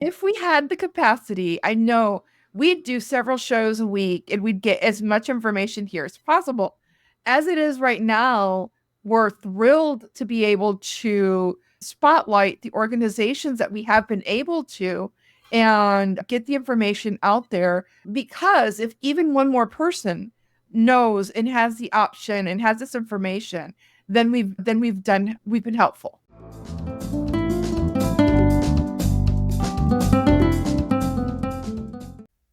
If we had the capacity, I know we'd do several shows a week and we'd get as much information here as possible. As it is right now, we're thrilled to be able to spotlight the organizations that we have been able to and get the information out there, because if even one more person knows and has the option and has this information, we've been helpful.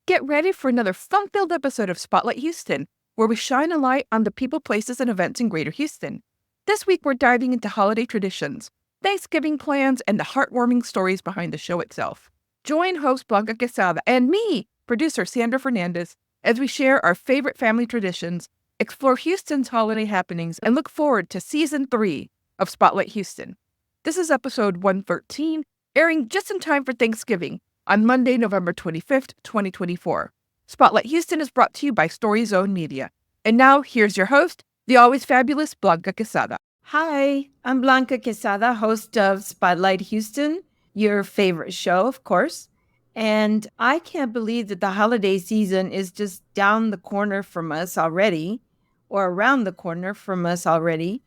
Get ready for another fun-filled episode of Spotlight Houston, where we shine a light on the people, places, and events in Greater Houston. This week, we're diving into holiday traditions, Thanksgiving plans, and the heartwarming stories behind the show itself. Join host Blanca Quezada and me, producer Sandra Fernandez, as we share our favorite family traditions, explore Houston's holiday happenings, and look forward to Season 3 of Spotlight Houston. This is episode 113, airing just in time for Thanksgiving, on Monday, November 25th, 2024. Spotlight Houston is brought to you by Story Zone Media. And now, here's your host, the always fabulous Blanca Quezada. Hi, I'm Blanca Quezada, host of Spotlight Houston, your favorite show, of course. And I can't believe that the holiday season is just down the corner from us already, or around the corner from us already.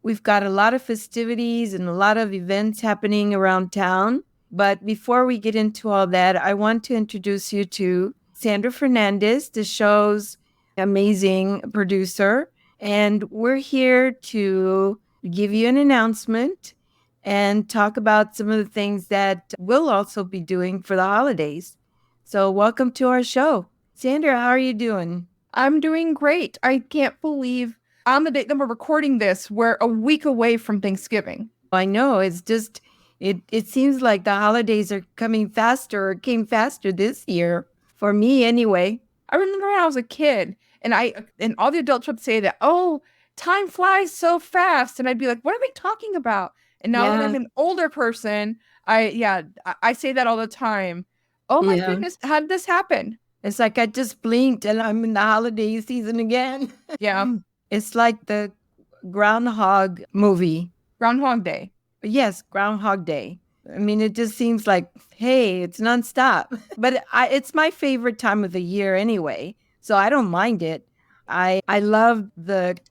We've got a lot of festivities and a lot of events happening around town. But before we get into all that, I want to introduce you to Sandra Fernandez, the show's amazing producer. And we're here to give you an announcement and talk about some of the things that we'll also be doing for the holidays. So welcome to our show. Sandra, how are you doing? I'm doing great. I can't believe on the date that we're recording this, we're a week away from Thanksgiving. I know, it's just, it seems like the holidays are coming faster, or came faster this year, for me anyway. I remember when I was a kid and all the adults would say that, oh, time flies so fast. And I'd be like, what are they talking about? And now that I'm an older person, I say that all the time. Oh my goodness, how did this happen? It's like I just blinked and I'm in the holiday season again. Yeah. It's like the Groundhog movie. Groundhog Day. Yes, Groundhog Day. I mean, it just seems like, hey, it's nonstop. But it's my favorite time of the year anyway, so I don't mind it. I love it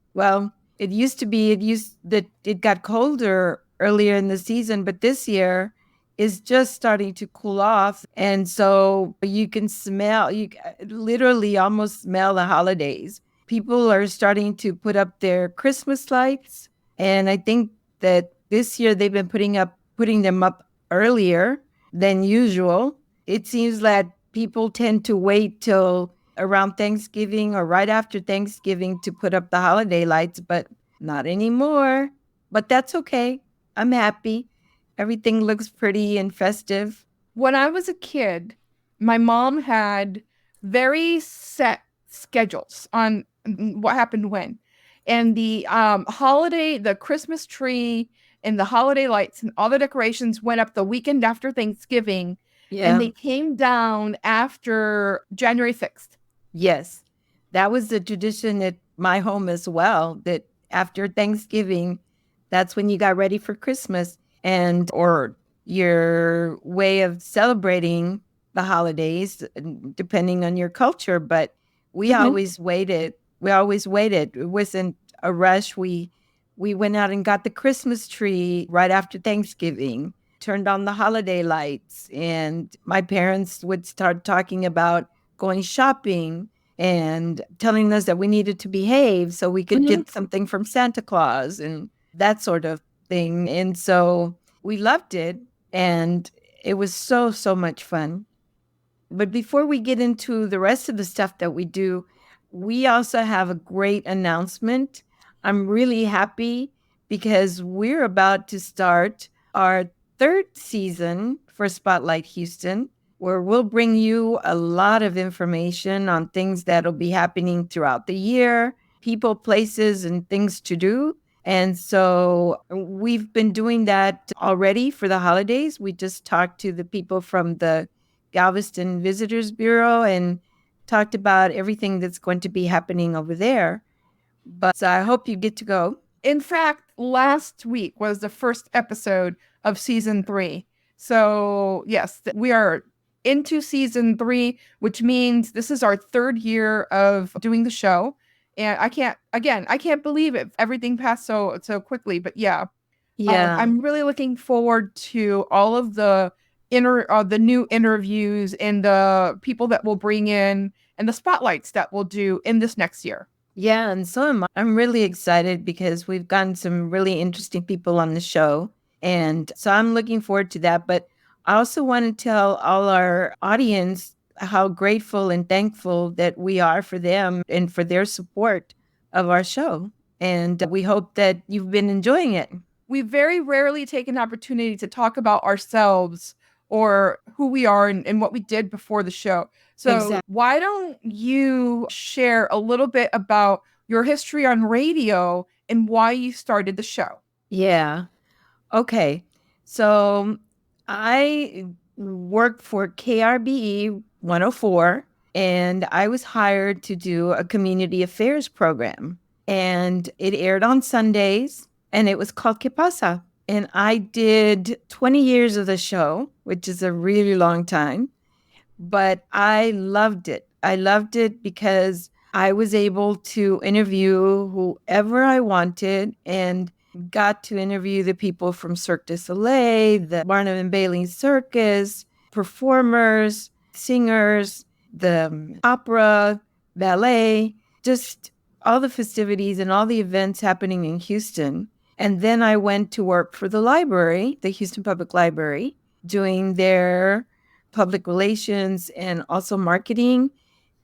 got colder earlier in the season, but this year is just starting to cool off. And so you can literally almost smell the holidays. People are starting to put up their Christmas lights. And I think that this year they've been putting them up earlier than usual. It seems that people tend to wait till around Thanksgiving or right after Thanksgiving to put up the holiday lights, but not anymore. But that's okay. I'm happy. Everything looks pretty and festive. When I was a kid, my mom had very set schedules on what happened when. And the the Christmas tree and the holiday lights and all the decorations went up the weekend after Thanksgiving. Yeah. And they came down after January 6th. Yes. That was the tradition at my home as well, that after Thanksgiving, that's when you got ready for Christmas or your way of celebrating the holidays, depending on your culture. But we always waited. It wasn't a rush. We went out and got the Christmas tree right after Thanksgiving, turned on the holiday lights, and my parents would start talking about going shopping and telling us that we needed to behave so we could get something from Santa Claus and that sort of thing. And so we loved it, and it was so, so much fun. But before we get into the rest of the stuff that we do, we also have a great announcement. I'm really happy because we're about to start our third season for Spotlight Houston, where we'll bring you a lot of information on things that'll be happening throughout the year, people, places, and things to do. And so we've been doing that already for the holidays. We just talked to the people from the Galveston Visitors Bureau and talked about everything that's going to be happening over there. But so I hope you get to go. In fact, last week was the first episode of season 3. So, yes, we are into season 3, which means this is our 3rd year of doing the show. And I can't believe it. Everything passed so quickly. But yeah, Yeah. I'm really looking forward to all of the new interviews and the people that we'll bring in and the spotlights that we'll do in this next year. Yeah, and so am I. I'm really excited because we've gotten some really interesting people on the show. And so I'm looking forward to that. But I also want to tell all our audience how grateful and thankful that we are for them and for their support of our show. And we hope that you've been enjoying it. We very rarely take an opportunity to talk about ourselves or who we are and what we did before the show. So, Exactly. why don't you share a little bit about your history on radio and why you started the show? Yeah. Okay. So I worked for KRBE 104 and I was hired to do a community affairs program. And it aired on Sundays and it was called Que Pasa. And I did 20 years of the show, which is a really long time, but I loved it. I loved it because I was able to interview whoever I wanted and got to interview the people from Cirque du Soleil, the Barnum and Bailey Circus, performers, singers, the opera, ballet, just all the festivities and all the events happening in Houston. And then I went to work for the library, the Houston Public Library, doing their public relations and also marketing.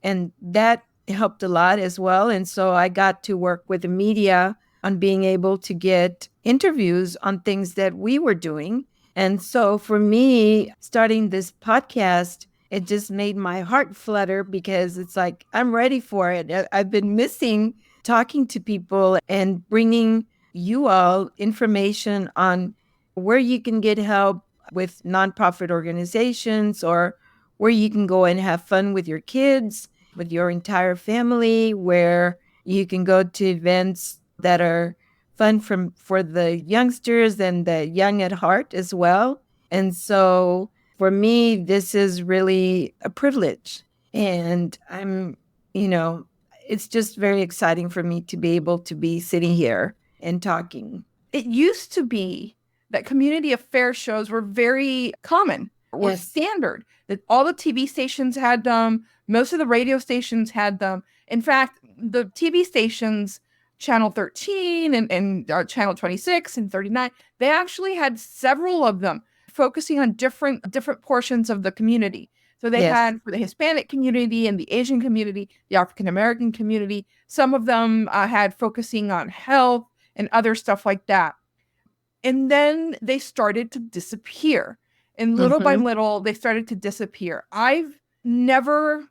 And that helped a lot as well. And so I got to work with the media on being able to get interviews on things that we were doing. And so for me, starting this podcast, it just made my heart flutter because it's like, I'm ready for it. I've been missing talking to people and bringing you all information on where you can get help with nonprofit organizations or where you can go and have fun with your kids, with your entire family, where you can go to events that are fun for the youngsters and the young at heart as well. And so for me, this is really a privilege. And you know, it's just very exciting for me to be able to be sitting here and talking. It used to be that community affairs shows were very common, were Yes. standard, that all the TV stations had them, most of the radio stations had them. In fact, the TV stations, Channel 13 and Channel 26 and 39, they actually had several of them focusing on different portions of the community. So they Yes. had for the Hispanic community and the Asian community, the African American community. Some of them had focusing on health and other stuff like that. And then they started to disappear. And little by Hmm. little, they started to disappear. I've never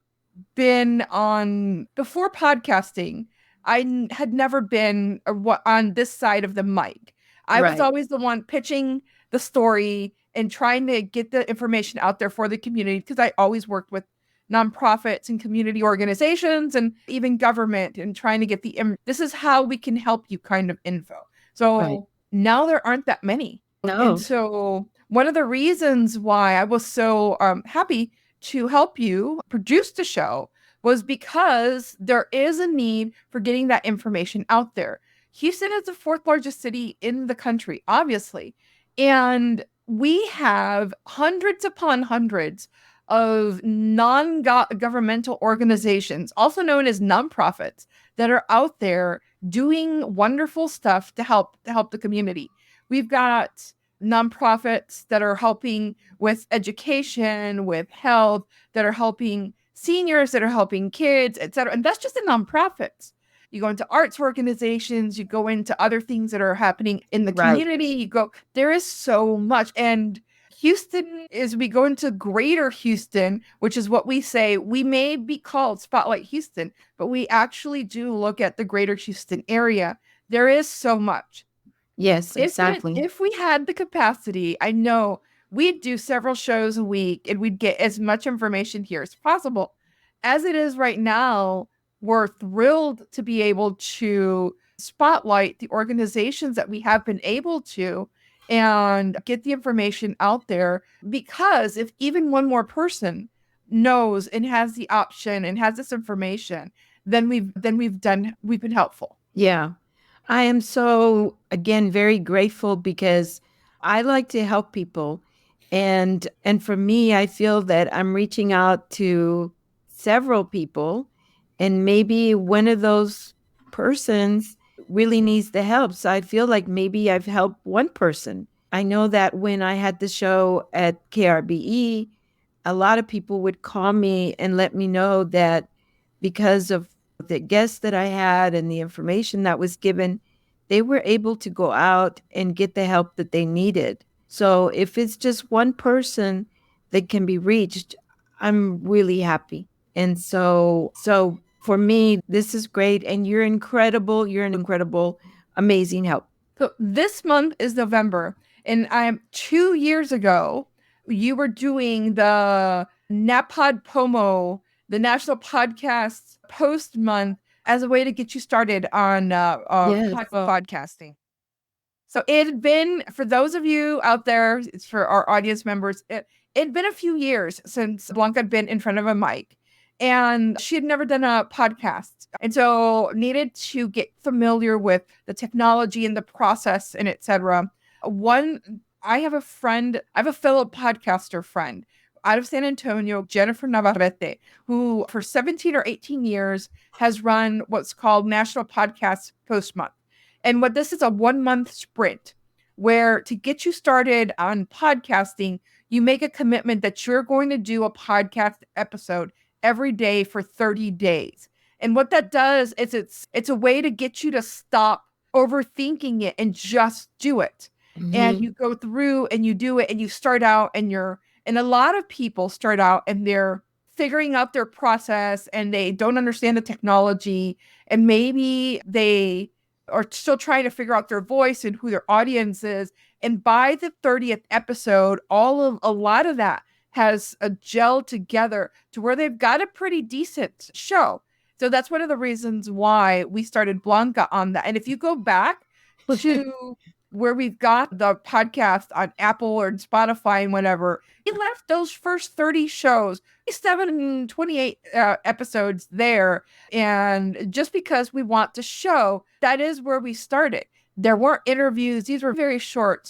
been on, before podcasting, had never been on this side of the mic. I was Right. always the one pitching the story and trying to get the information out there for the community because I always worked with nonprofits and community organizations and even government and trying to get this is how we can help you kind of info. Right. So now there aren't that many. And No. so one of the reasons why I was so happy to help you produce the show was because there is a need for getting that information out there. Houston is the 4th largest city in the country, obviously. And we have hundreds upon hundreds of non-governmental organizations, also known as nonprofits, that are out there doing wonderful stuff to help the community. We've got nonprofits that are helping with education, with health, that are helping seniors, that are helping kids, etc. And that's just the nonprofits. You go into arts organizations, you go into other things that are happening in the Right. community, there is so much. And Houston is, we go into greater Houston, which is what we say, we may be called Spotlight Houston, but we actually do look at the greater Houston area. There is so much. Yes, exactly. If we had the capacity, I know we'd do several shows a week and we'd get as much information here as possible. As it is right now, we're thrilled to be able to spotlight the organizations that we have been able to and get the information out there. Because if even one more person knows and has the option and has this information, we've been helpful. Yeah. I am so, again, very grateful because I like to help people. And for me, I feel that I'm reaching out to several people, and maybe one of those persons really needs the help. So I feel like maybe I've helped one person. I know that when I had the show at KRBE, a lot of people would call me and let me know that because of the guests that I had and the information that was given, they were able to go out and get the help that they needed. So if it's just one person that can be reached, I'm really happy. And so for me, this is great. And you're incredible. You're an incredible, amazing help. So this month is November, and I'm 2 years ago, you were doing the NAPOD POMO, the National Podcast Post Month, as a way to get you started on Yes. podcasting. So it had been, for those of you out there, it's for our audience members, it'd been a few years since Blanca had been in front of a mic, and she had never done a podcast. And so needed to get familiar with the technology and the process and etc. I have a fellow podcaster friend out of San Antonio, Jennifer Navarrete, who for 17 or 18 years has run what's called National Podcast Post Month. And what this is, a 1 month sprint where, to get you started on podcasting, you make a commitment that you're going to do a podcast episode every day for 30 days. And what that does is it's a way to get you to stop overthinking it and just do it. And you go through and you do it, and you start out and a lot of people start out and they're figuring out their process and they don't understand the technology, and maybe they are still trying to figure out their voice and who their audience is. And by the 30th episode, a lot of that has a gel together to where they've got a pretty decent show. So that's one of the reasons why we started Blanca on that. And if you go back to where we've got the podcast on Apple or Spotify and whatever, we left those first 30 shows, 28 episodes there. And just because we want to show that is where we started. There weren't interviews. These were very short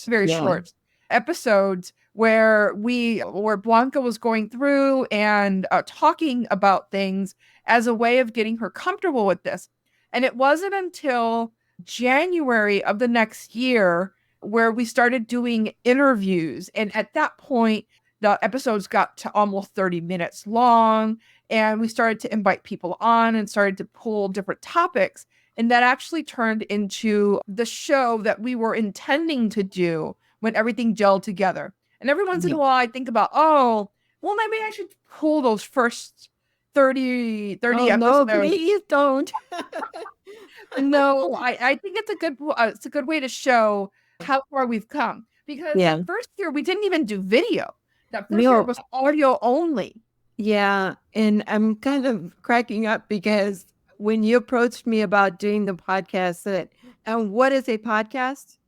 episodes where Blanca was going through and talking about things as a way of getting her comfortable with this. And it wasn't until January of the next year where we started doing interviews. And at that point, the episodes got to almost 30 minutes long. And we started to invite people on and started to pull different topics. And that actually turned into the show that we were intending to do when everything gelled together. And every once in a while, I think about, oh, well, maybe I should pull those first 30 episodes. No, please don't. No, I think it's a good way to show how far we've come. Because that first year we didn't even do video. That first year was audio only. Yeah, and I'm kind of cracking up because when you approached me about doing the podcast, and what is a podcast?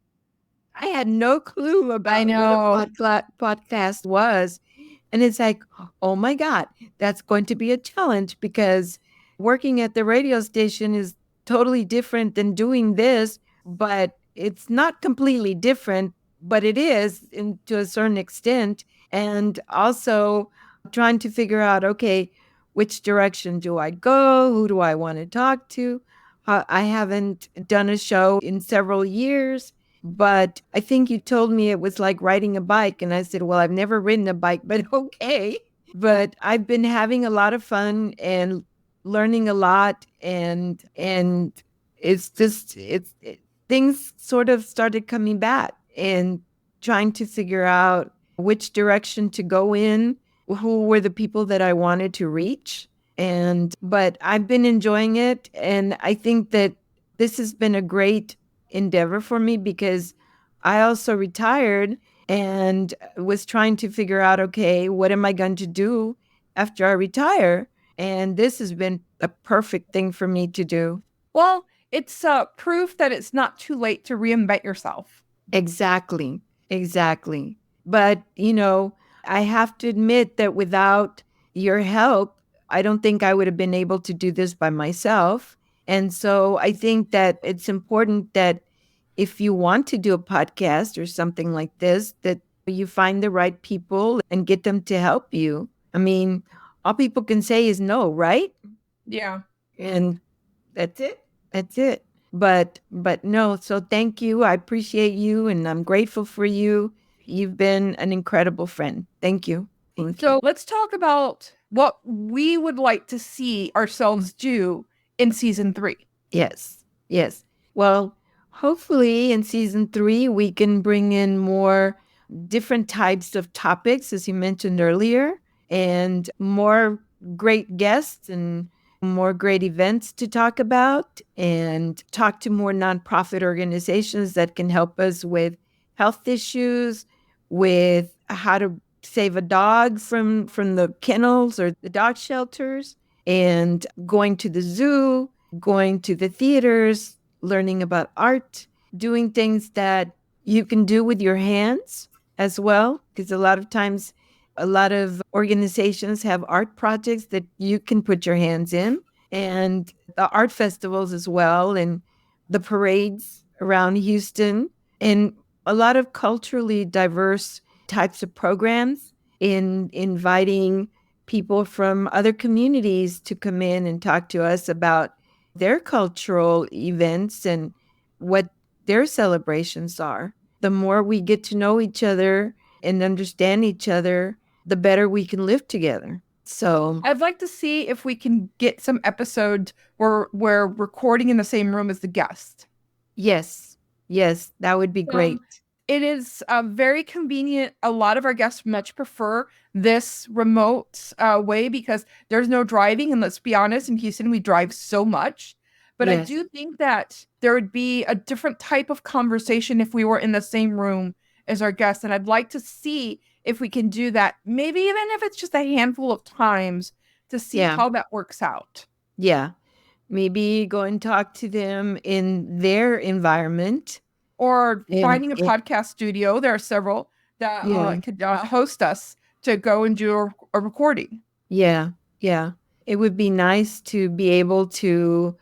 I had no clue about what a podcast was. And it's like, oh my God, that's going to be a challenge because working at the radio station is totally different than doing this, but it's not completely different, but it is to a certain extent. And also trying to figure out, okay, which direction do I go? Who do I want to talk to? I haven't done a show in several years, but I think you told me it was like riding a bike. And I said, well, I've never ridden a bike, but okay. But I've been having a lot of fun and learning a lot. And it's just, things sort of started coming back and trying to figure out which direction to go in, who were the people that I wanted to reach. But I've been enjoying it. And I think that this has been a great endeavor for me because I also retired and was trying to figure out, okay, what am I going to do after I retire? And this has been a perfect thing for me to do. Well, it's proof that it's not too late to reinvent yourself. Exactly. Exactly. But, I have to admit that without your help, I don't think I would have been able to do this by myself. And so I think that it's important that if you want to do a podcast or something like this, that you find the right people and get them to help you. I mean, all people can say is no, right? Yeah. And that's it. That's it. But no, so thank you. I appreciate you and I'm grateful for you. You've been an incredible friend. Thank you. Thank you. So let's talk about what we would like to see ourselves do in season 3. Yes. Yes. Well, hopefully in season 3 we can bring in more different types of topics as you mentioned earlier and more great guests and more great events to talk about and talk to more nonprofit organizations that can help us with health issues, with how to save a dog from the kennels or the dog shelters, and going to the zoo, going to the theaters, learning about art, doing things that you can do with your hands as well, because a lot of times a lot of organizations have art projects that you can put your hands in, and the art festivals as well, and the parades around Houston, and a lot of culturally diverse types of programs in inviting people from other communities to come in and talk to us about their cultural events and what their celebrations are. The more we get to know each other and understand each other, the better we can live together. So, I'd like to see if we can get some episodes where we're recording in the same room as the guest. yes, yes, that would be great. It is very convenient. A lot of our guests much prefer this remote way because there's no driving. And let's be honest, in Houston, we drive so much. But I Yes, do think that there would be a different type of conversation if we were in the same room as our guests. And I'd like to see if we can do that, maybe even if it's just a handful of times to see yeah, how that works out. yeah. Maybe go and talk to them in their environment. Or And finding a podcast studio. There are several that yeah, could host us to go and do a recording. yeah, yeah. It would be nice to be able to,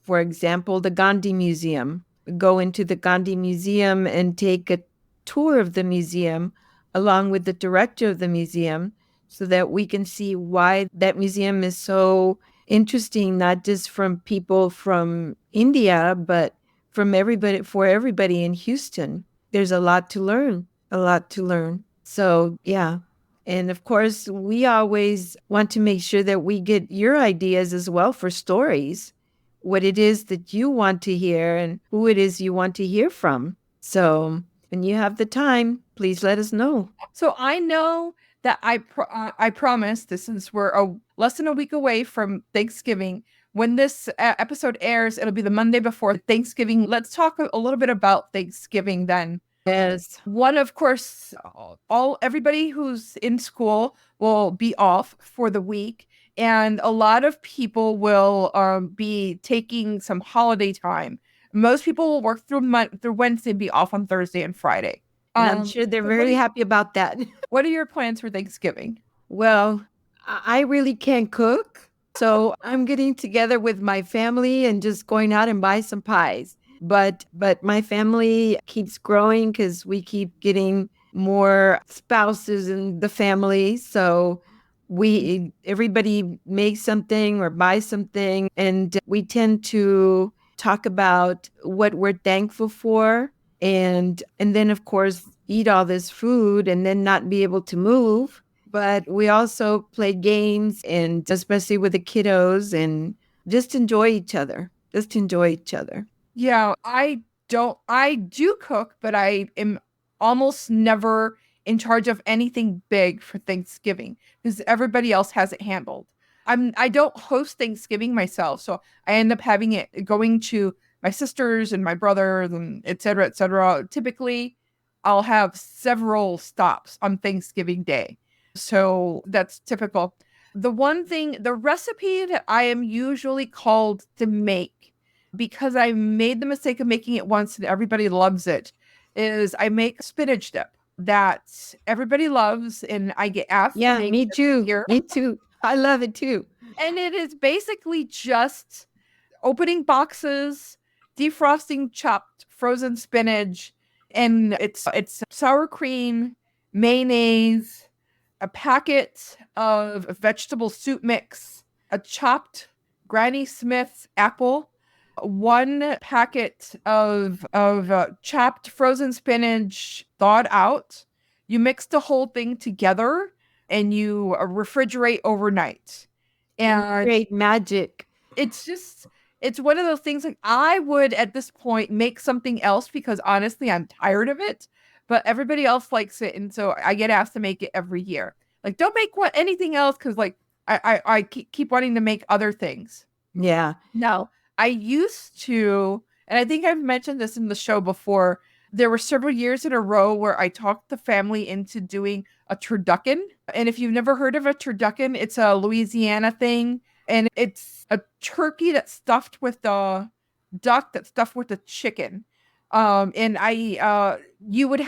for example, the Gandhi Museum, go into the Gandhi Museum and take a tour of the museum along with the director of the museum so that we can see why that museum is so interesting, not just from people from India, but from everybody, for everybody in Houston. There's a lot to learn, a lot to learn. So, yeah, and of course, we always want to make sure that we get your ideas as well for stories, what it is that you want to hear and who it is you want to hear from. So, when you have the time, please let us know. So I know that I promise this, since we're less than a week away from Thanksgiving. When this episode airs, it'll be the Monday before Thanksgiving. Let's talk a little bit about Thanksgiving then. Yes. One, of course, all everybody who's in school will be off for the week, and a lot of people will be taking some holiday time. Most people will work through Wednesday and be off on Thursday and Friday. And I'm sure they're So very happy about that. what are your plans for Thanksgiving? Well, I really can't cook. So I'm getting together with my family and just going out and buy some pies. But my family keeps growing because we keep getting more spouses in the family. So we everybody makes something or buys something and we tend to talk about what we're thankful for and then of course eat all this food and then not be able to move, but we also play games and especially with the kiddos and just enjoy each other. Just enjoy each other. Yeah, I do cook, but I am almost never in charge of anything big for Thanksgiving because everybody else has it handled. I don't host Thanksgiving myself, so I end up having it going to my sisters and my brothers and et cetera, et cetera. Typically, I'll have several stops on Thanksgiving Day. So that's typical. The recipe that I am usually called to make, because I made the mistake of making it once and everybody loves it, is I make spinach dip. that everybody loves, and I get asked to Yeah, make me it every too. year. Me too. I love it too. And it is basically just opening boxes, defrosting chopped frozen spinach, and it's sour cream, mayonnaise, a packet of vegetable soup mix, a chopped Granny Smith's apple, one packet of chopped frozen spinach thawed out. You mix the whole thing together and you refrigerate overnight. And you And create magic. it's just it's one of those things like I would at this point make something else because honestly I'm tired of it, but everybody else likes it and so I get asked to make it every year. Like don't make anything else because like I keep wanting to make other things. Yeah. No, I used to, and I think I've mentioned this in the show before. There were several years in a row where I talked the family into doing a turducken. And if you've never heard of a turducken, it's a Louisiana thing. And it's a turkey that's stuffed with the duck that's stuffed with the chicken. And you would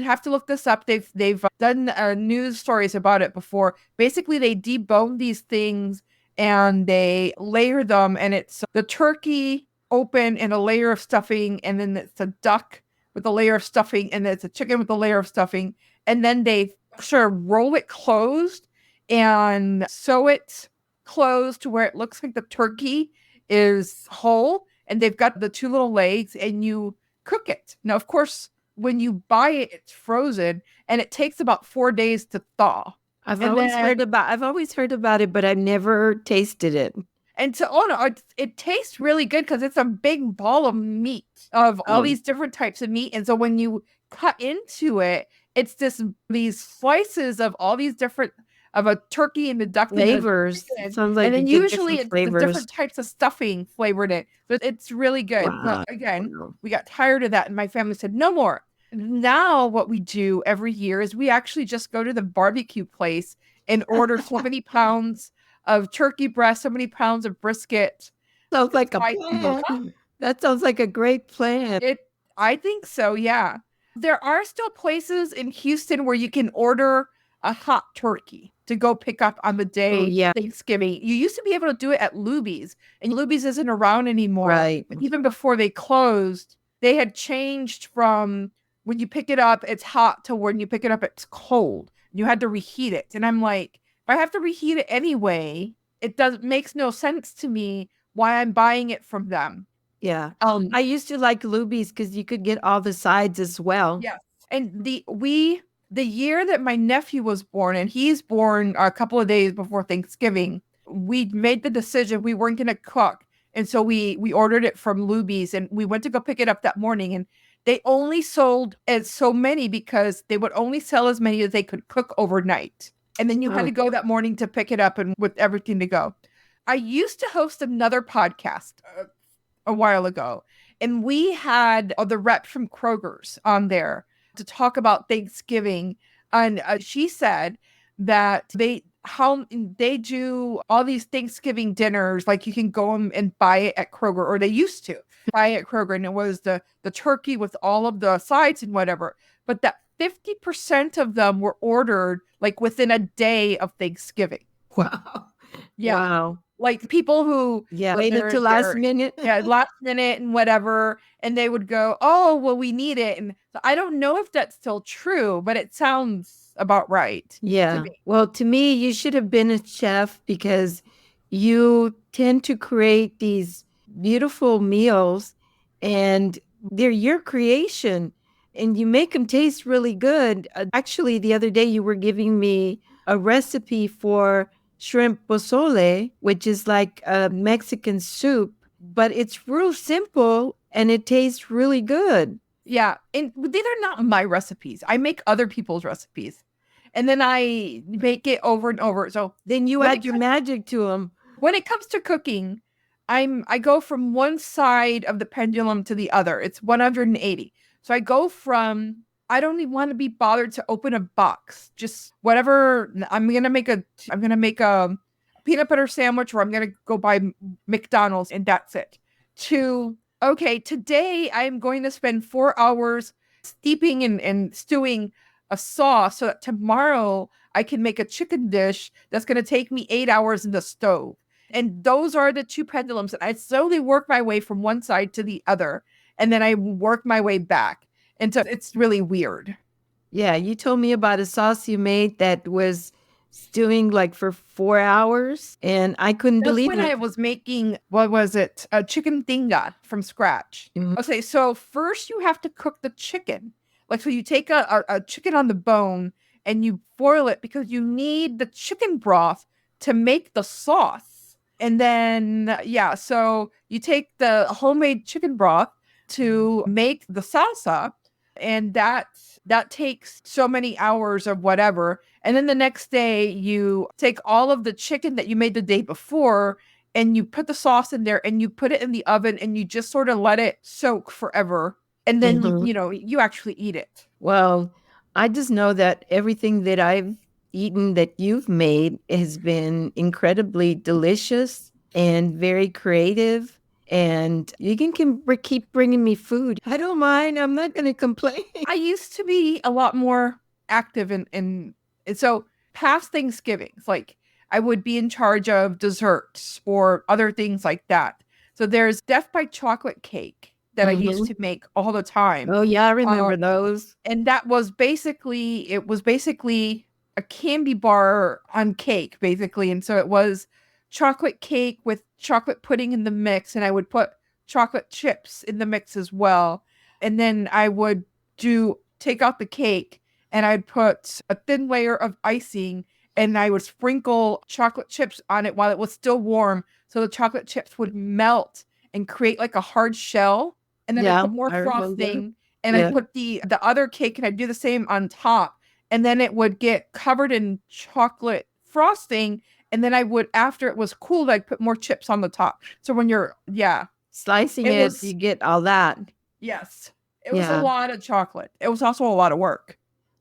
have to look this up. They've done news stories about it before. Basically, they debone these things and they layer them, and it's the turkey open and a layer of stuffing, and then it's a duck with a layer of stuffing, and then it's a chicken with a layer of stuffing, and then they sort of roll it closed and sew it closed to where it looks like the turkey is whole, and they've got the two little legs, and you cook it. Now, of course, when you buy it, it's frozen, and it takes about 4 days to thaw. I've always heard about it, but I've never tasted it. And to oh no, it tastes really good because it's a big ball of meat of all Oh, these different types of meat. And so when you cut into it, it's just these slices of all these different of a turkey and the duck and the flavors. It chicken. sounds And like you then get usually different it's the different flavors. types of stuffing flavored in. But it's really good. But Wow. again, Wow. we got tired of that and my family said, no more. Now what we do every year is we actually just go to the barbecue place and order so many pounds of turkey breast, so many pounds of brisket. Sounds like a Spice them up. plan. That sounds like a great plan. It, I think so, yeah. There are still places in Houston where you can order a hot turkey to go pick up on the Oh, day yeah. Thanksgiving. You used to be able to do it at Luby's, and Luby's isn't around anymore. Right. But even before they closed, they had changed from when you pick it up, it's hot to when you pick it up, it's cold. You had to reheat it. And I'm like, if I have to reheat it anyway, it does makes no sense to me why I'm buying it from them. Yeah. Um, I used to like Luby's because you could get all the sides as well. yes. And the year that my nephew was born, and he's born a couple of days before Thanksgiving, we made the decision we weren't gonna cook. And so we ordered it from Luby's and we went to go pick it up that morning and they only sold as so many because they would only sell as many as they could cook overnight. And then you had Oh, to go that morning to pick it up and with everything to go. I used to host another podcast a while ago, and we had the rep from Kroger's on there to talk about Thanksgiving, and she said that how they do all these Thanksgiving dinners, like you can go and buy it at Kroger, or they used to buy it at Kroger, and it was the turkey with all of the sides and whatever, but that 50% of them were ordered like within a day of Thanksgiving. wow. Yeah, Wow. like people who Yeah. Waited till last minute. yeah, last minute and whatever, and they would go, "Oh, well, we need it." And so I don't know if that's still true, but it sounds about right to Yeah. me. Well, to me, you should have been a chef because you tend to create these beautiful meals and they're your creation and you make them taste really good. Actually, the other day you were giving me a recipe for shrimp pozole, which is like a Mexican soup, but it's real simple and it tastes really good. Yeah, and these are not my recipes. I make other people's recipes, and then I make it over and over. So Then you when add it your magic to them. when it comes to cooking, I go from one side of the pendulum to the other. It's 180. So I go from I don't even want to be bothered to open a box. Just whatever I'm gonna make a peanut butter sandwich or I'm gonna go buy McDonald's and that's it. To okay, today I'm going to spend 4 hours steeping and stewing a sauce so that tomorrow I can make a chicken dish that's going to take me 8 hours in the stove. And those are the two pendulums. And I slowly work my way from one side to the other. And then I work my way back. And so it's really weird. Yeah, you told me about a sauce you made that was stewing like for 4 hours, and I couldn't That's believe when I it. was making, what was it? A chicken tinga from scratch. Mhm. Okay, so first you have to cook the chicken. Like, so you take a chicken on the bone and you boil it because you need the chicken broth to make the sauce. And then, yeah, so you take the homemade chicken broth to make the salsa, and that takes so many hours of whatever. And then the next day, you take all of the chicken that you made the day before and you put the sauce in there and you put it in the oven and you just sort of let it soak forever. And then, Mhm. you actually eat it. Well, I just know that everything that I've eaten that you've made has been incredibly delicious and very creative. And you can keep bringing me food. I don't mind. I'm not going to complain. I used to be a lot more active and so past Thanksgivings, like I would be in charge of desserts or other things like that. So there's Death by Chocolate cake that I used Mhm. to make all the time. Oh, yeah, I Uh, remember those. and that was basically a candy bar on cake, basically. And so it was chocolate cake with chocolate pudding in the mix, and I would put chocolate chips in the mix as well. And then I would do take out the cake and I'd put a thin layer of icing and I would sprinkle chocolate chips on it while it was still warm. So the chocolate chips would melt and create like a hard shell. And then I Yeah, put more I remember. frosting and I Yeah. put the other cake and I do the same on top. And then it would get covered in chocolate frosting. And then I would, after it was cooled, I'd put more chips on the top. So when yeah, Slicing it it, you was, get all that. yes, it was a Yeah, lot of chocolate. It was also a lot of work.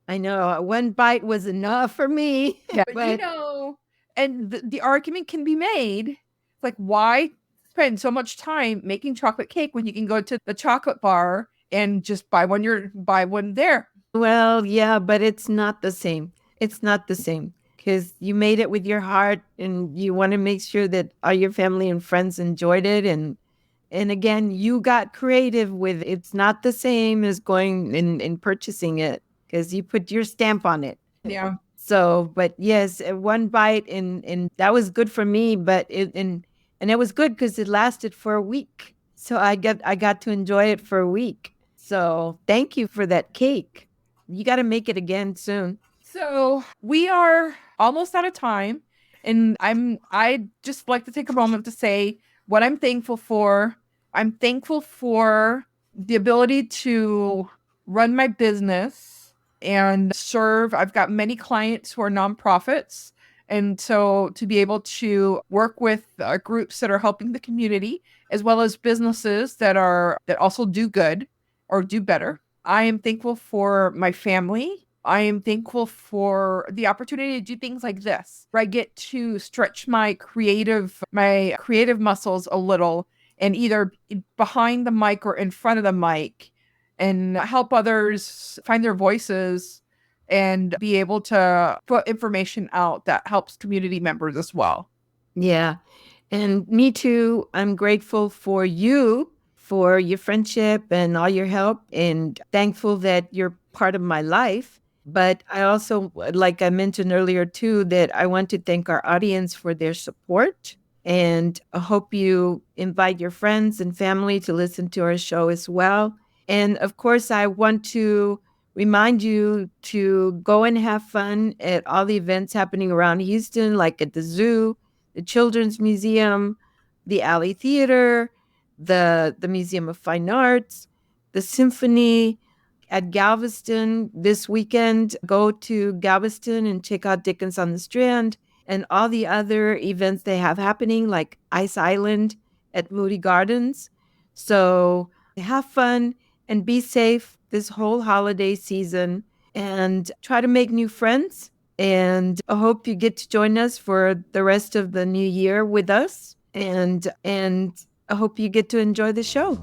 I know. One bite was enough for me. Yeah. But But and the argument can be made, like, why spend so much time making chocolate cake when you can go to the chocolate bar and just buy one there? well, yeah, but it's not the same. It's not the same because you made it with your heart and you want to make sure that all your family and friends enjoyed it. And again, you got creative with it's not the same as going and purchasing it because you put your stamp on it. Yeah. So, but yes, one bite and that was good for me, but and it was good because it lasted for a week. So I got to enjoy it for a week. So thank you for that cake. You got to make it again soon. So we are almost out of time, and I just like to take a moment to say what I'm thankful for. I'm thankful for the ability to run my business and serve. I've got many clients who are nonprofits, and so to be able to work with groups that are helping the community, as well as businesses that also do good or do better. I am thankful for my family. I am thankful for the opportunity to do things like this, where I get to stretch my creative muscles a little and either behind the mic or in front of the mic and help others find their voices and be able to put information out that helps community members as well. Yeah. And me too. I'm grateful for you, for your friendship and all your help, and thankful that you're part of my life. But I also, like I mentioned earlier too, that I want to thank our audience for their support. And I hope you invite your friends and family to listen to our show as well. And of course, I want to remind you to go and have fun at all the events happening around Houston, like at the zoo, the Children's Museum, the Alley Theater, the Museum of Fine Arts, the Symphony at Galveston this weekend. Go to Galveston and check out Dickens on the Strand and all the other events they have happening, like Ice Island at Moody Gardens. So have fun and be safe this whole holiday season and try to make new friends. And I hope you get to join us for the rest of the new year with us. And I hope you get to enjoy the show.